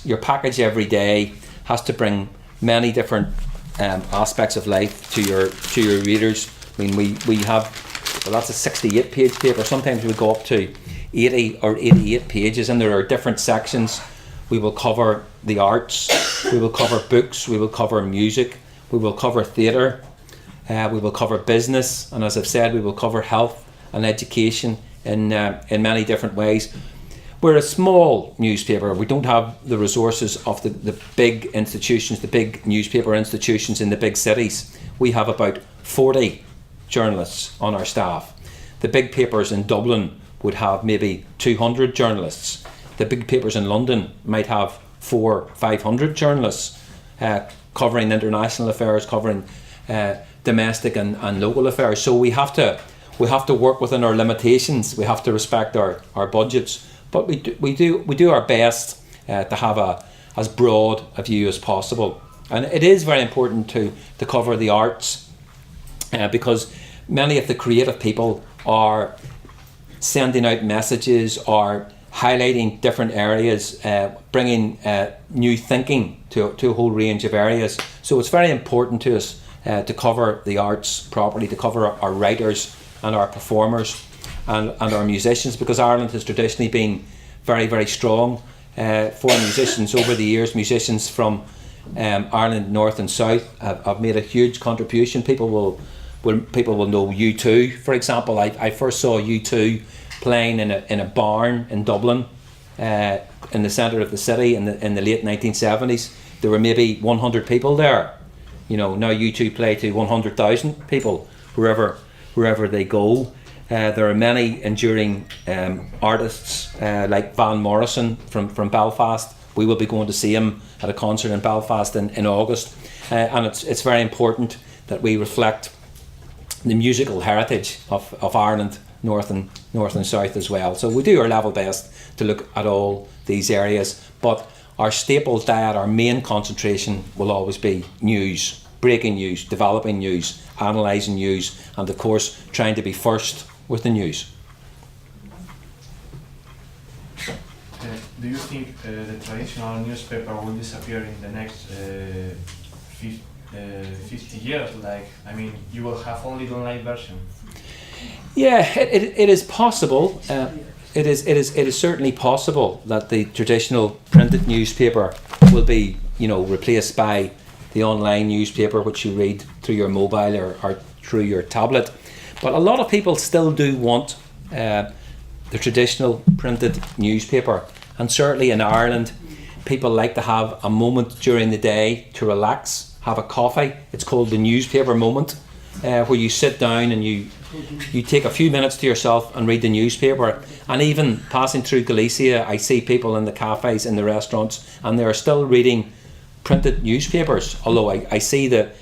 your package every day has to bring many different aspects of life to your readers. I mean, we have, well, that's a 68 page paper. Sometimes we go up to 80 or 88 pages, and there are different sections. We will cover the arts, we will cover books, we will cover music, we will cover theatre, we will cover business, and as I've said, we will cover health and education in many different ways. We're a small newspaper. We don't have the resources of the big institutions, the big newspaper institutions in the big cities. We have about 40 journalists on our staff. The big papers in Dublin would have maybe 200 journalists. The big papers in London might have 400-500 journalists covering international affairs, covering domestic and local affairs. So we have to work within our limitations. We have to respect our budgets, but we do our best to have as broad a view as possible. And it is very important to cover the arts because many of the creative people are sending out messages or highlighting different areas, bringing new thinking to a whole range of areas. So it's very important to us to cover the arts properly, to cover our writers and our performers and our musicians, because Ireland has traditionally been very, very strong for musicians over the years. Musicians from Ireland North and South have made a huge contribution. People will know U2, for example. I first saw U2 playing in a barn in Dublin, in the centre of the city in the late 1970s. There were maybe 100 people there. You know, now U2 play to 100,000 people wherever they go. There are many enduring artists like Van Morrison from Belfast. We will be going to see him at a concert in Belfast in August, and it's very important that we reflect the musical heritage of Ireland, North and South as well. So we do our level best to look at all these areas, but our staple diet, our main concentration will always be news, breaking news, developing news, analysing news, and of course trying to be first with the news. Do you think the traditional newspaper will disappear in the next 50 years? You will have only the online version. Yeah, it is possible. It is certainly possible that the traditional printed newspaper will be, replaced by the online newspaper, which you read through your mobile or through your tablet. But a lot of people still do want the traditional printed newspaper, and certainly in Ireland, people like to have a moment during the day to relax, have a coffee. It's called the newspaper moment, where you sit down and you take a few minutes to yourself and read the newspaper. And even passing through Galicia, I see people in the cafes, in the restaurants, and they're still reading printed newspapers, although I see the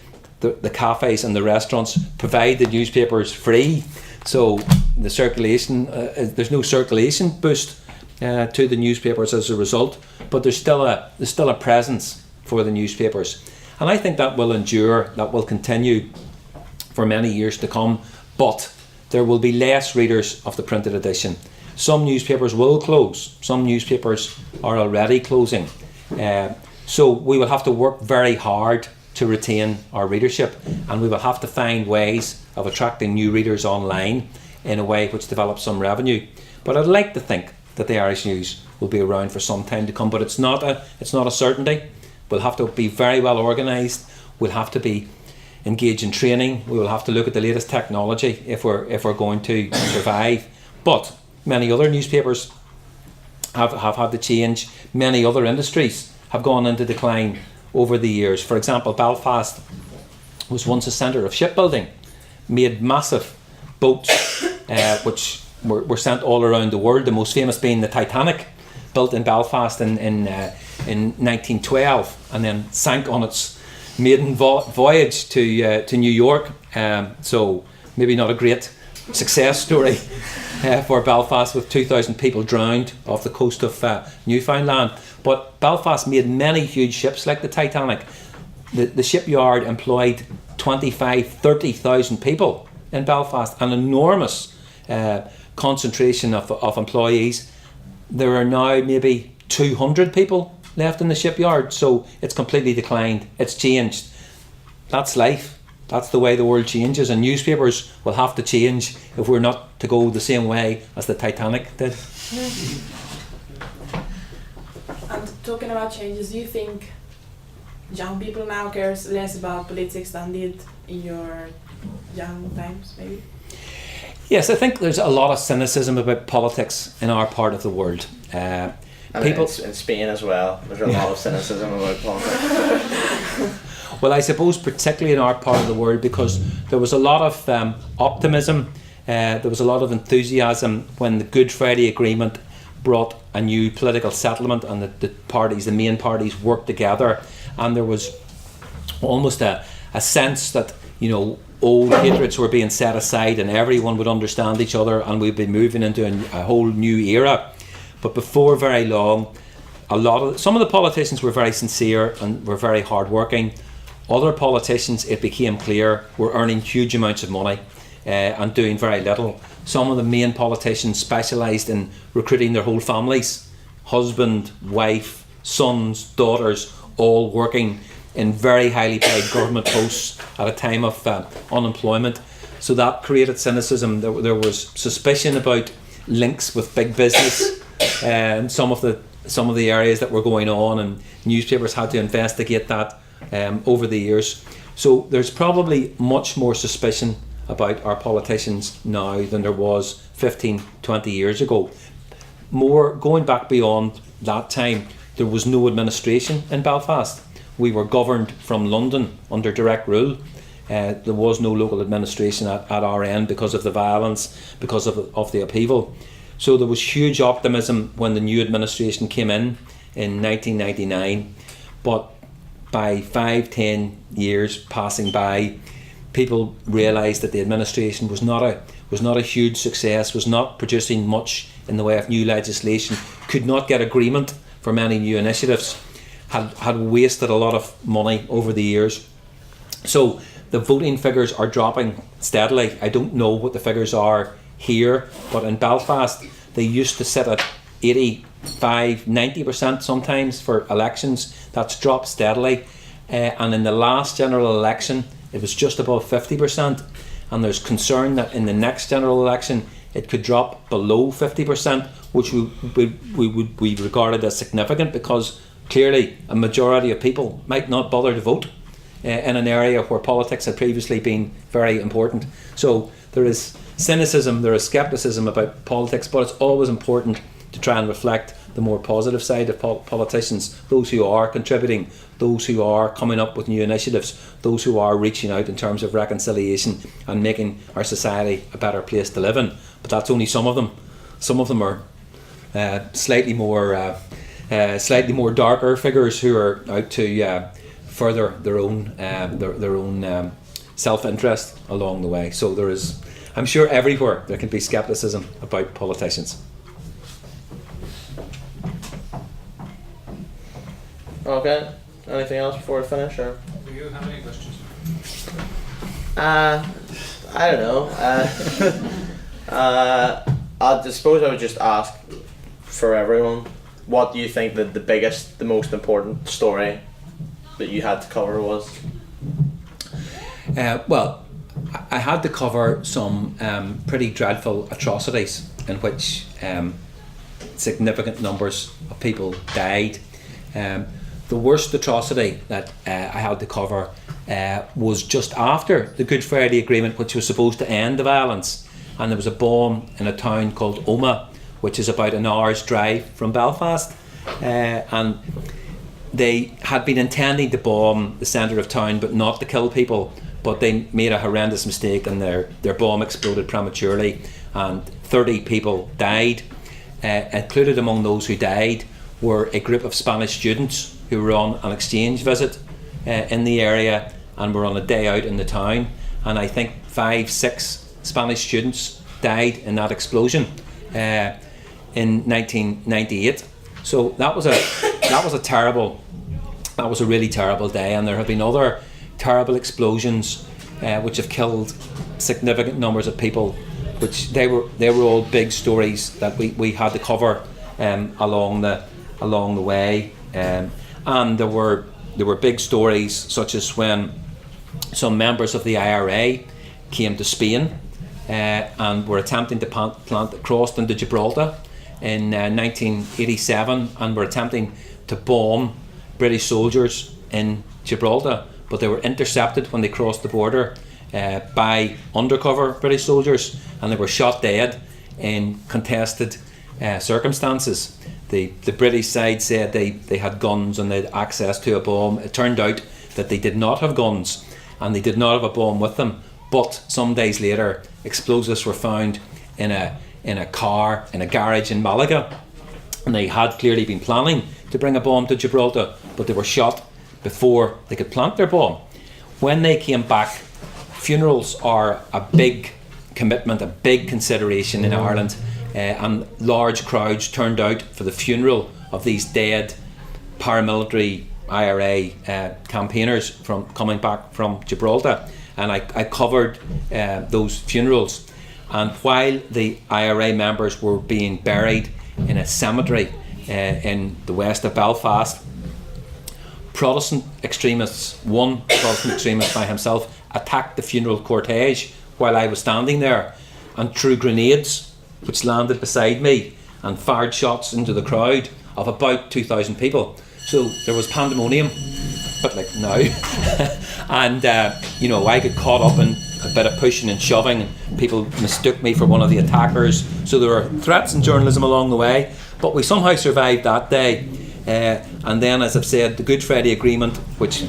cafes and the restaurants provide the newspapers free, so the circulation there's no circulation boost to the newspapers as a result, but there's still a presence for the newspapers, and I think that will endure, that will continue for many years to come. But there will be less readers of the printed edition. Some newspapers will close. Some newspapers are already closing. So we will have to work very hard to retain our readership, and we will have to find ways of attracting new readers online in a way which develops some revenue. But I'd like to think that the Irish News will be around for some time to come, but it's not a certainty. We'll have to be very well organised. We'll have to be engaged in training. We will have to look at the latest technology if we're going to survive. But many other newspapers have had to change. Many other industries have gone into decline over the years. For example, Belfast was once a centre of shipbuilding, made massive boats which were sent all around the world, the most famous being the Titanic, built in Belfast in 1912 and then sank on its maiden voyage to New York. So maybe not a great success story for Belfast, with 2,000 people drowned off the coast of Newfoundland. But Belfast made many huge ships like the Titanic. The shipyard employed 25,000-30,000 people in Belfast, an enormous concentration of employees. There are now maybe 200 people left in the shipyard, so it's completely declined. It's changed. That's life. That's the way the world changes, and newspapers will have to change if we're not to go the same way as the Titanic did. And talking about changes, do you think young people now cares less about politics than did in your young times, maybe? Yes, I think there's a lot of cynicism about politics in our part of the world. And People, in Spain as well, there's a lot of cynicism about politics. well, I suppose particularly in our part of the world, because there was a lot of optimism, there was a lot of enthusiasm when the Good Friday Agreement brought a new political settlement, and the main parties worked together, and there was almost a sense that, you know, old hatreds were being set aside and everyone would understand each other, and we'd be moving into a whole new era. But before very long, some of the politicians were very sincere and were very hardworking. Other politicians, it became clear, were earning huge amounts of money and doing very little. Some of the main politicians specialised in recruiting their whole families, husband, wife, sons, daughters, all working in very highly paid government posts at a time of unemployment. So that created cynicism. There was suspicion about links with big business and some of the areas that were going on, and newspapers had to investigate that over the years. So there's probably much more suspicion about our politicians now than there was 15, 20 years ago. More going back beyond that time, there was no administration in Belfast. We were governed from London under direct rule. There was no local administration at our end because of the violence, because of the upheaval. So there was huge optimism when the new administration came in 1999. But by 5-10 years passing by, people realised that the administration was not a huge success, was not producing much in the way of new legislation, could not get agreement for many new initiatives, had wasted a lot of money over the years. So the voting figures are dropping steadily. I don't know what the figures are here, but in Belfast they used to sit at 85, 90% sometimes for elections. That's dropped steadily, and in the last general election it was just above 50%, and there's concern that in the next general election it could drop below 50%, which we would be regarded as significant, because clearly a majority of people might not bother to vote in an area where politics had previously been very important. So there is cynicism, there is scepticism about politics, but it's always important to try and reflect the more positive side of politicians, those who are contributing, those who are coming up with new initiatives, those who are reaching out in terms of reconciliation and making our society a better place to live in. But that's only some of them. Some of them are slightly more darker figures who are out to further their own self-interest along the way. So there is, I'm sure everywhere there can be scepticism about politicians. Okay. Anything else before we finish? Or? Do you have any questions? I don't know. I suppose I would just ask for everyone, what do you think that the most important story that you had to cover was? Well, I had to cover some pretty dreadful atrocities in which significant numbers of people died. The worst atrocity that I had to cover was just after the Good Friday Agreement, which was supposed to end the violence, and there was a bomb in a town called Omagh, which is about an hour's drive from Belfast, and they had been intending to bomb the centre of town but not to kill people, but they made a horrendous mistake and their bomb exploded prematurely and 30 people died. Included among those who died were a group of Spanish students who were on an exchange visit in the area and were on a day out in the town, and I think 5-6 Spanish students died in that explosion in 1998. So that was a really terrible day, and there have been other terrible explosions which have killed significant numbers of people, which they were all big stories that we had to cover along the way. And there were big stories, such as when some members of the IRA came to Spain and were attempting to crossed into Gibraltar in 1987, and were attempting to bomb British soldiers in Gibraltar, but they were intercepted when they crossed the border by undercover British soldiers, and they were shot dead in contested circumstances. The British side said they had guns and they had access to a bomb. It turned out that they did not have guns and they did not have a bomb with them, but some days later explosives were found in a car in a garage in Malaga, and they had clearly been planning to bring a bomb to Gibraltar, but they were shot before they could plant their bomb. When they came back, funerals are a big commitment, a big consideration in Ireland, and large crowds turned out for the funeral of these dead paramilitary IRA campaigners from coming back from Gibraltar, and I covered those funerals. And while the IRA members were being buried in a cemetery in the west of Belfast, Protestant extremists, one Protestant extremist by himself, attacked the funeral cortege while I was standing there, and threw grenades which landed beside me and fired shots into the crowd of about 2,000 people. So there was pandemonium, but like now. And I got caught up in a bit of pushing and shoving, and people mistook me for one of the attackers. So there were threats in journalism along the way, but we somehow survived that day. And then, as I've said, the Good Friday Agreement, which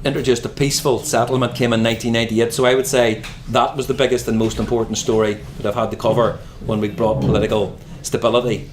introduced a peaceful settlement, came in 1998. So I would say that was the biggest and most important story that I've had to cover when we brought political stability.